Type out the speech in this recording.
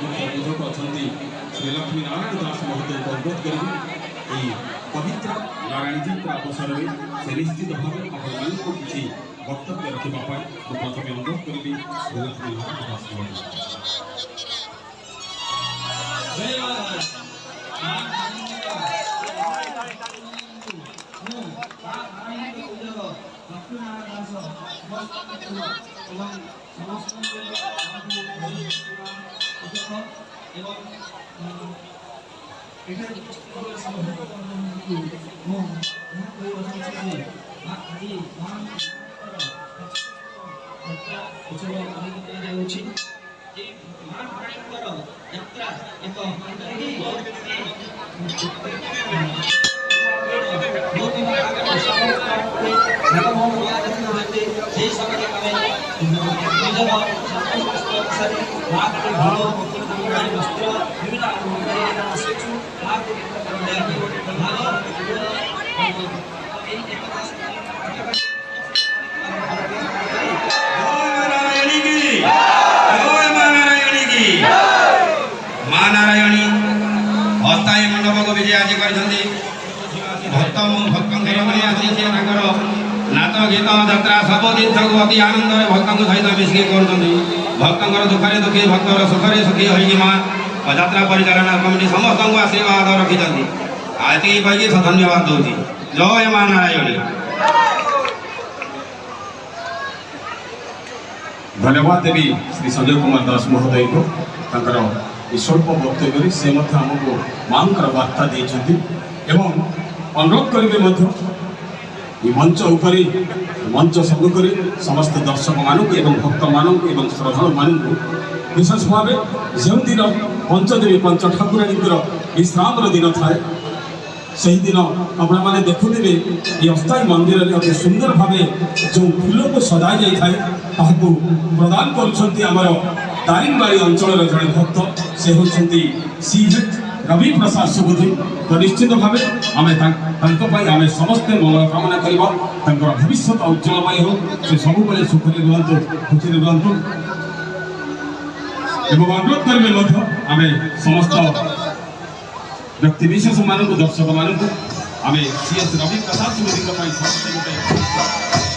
मुख्य पूजक अच्छा श्री लक्ष्मी नारायण दास महोदय को अनुरोध करी पवित्र नारायण जयंती अवसर में से निश्चित भाव अपन किसी वक्तव्य रखा प्रथम अनुरोध करी श्री लक्ष्मी नारायण दास नाच गीत यात्रा सब जिन अति आनंद भक्त सहित मिसिक कर दुखे दुखी भक्त सुखे सुखी हो यात्रा परिचालना कमिटी समस्त को आशीर्वाद रखी आज कही धन्यवाद दूसरी जय मां नारायणी। धन्यवाद देवी श्री संजय कुमार दास महोदय को स्वल्प वक्तव्य से आमको मां वार्ता देते अनुरोध करेंगे मंच उपर मंच सम्मुख समस्त दर्शक मानक भक्त मानक श्रद्धालु मानक विशेष भाव जो दिन पंचदेवी पंच ठाकुराणी विश्राम दिन थाए से दिन आपने देखुवे ये अस्थायी मंदिर में अति सुंदर भाव जो फूल को सजा जाए प्रदान कर दारिंगबाड़ी अंचल जड़े भक्त से होती सीएच रवि प्रसाद सुबुद्धि। तो निश्चित भाव आम समस्ते मंगल कामना करवा भविष्य उज्जवलमय हो से सब सुखी रुहतु खुशी रुहतु अनुरोध करेंगे आम समस्त व्यक्ति विशेष मानक दर्शक मानक आम सीएस रवि प्रसाद सुबुद्धि समस्ते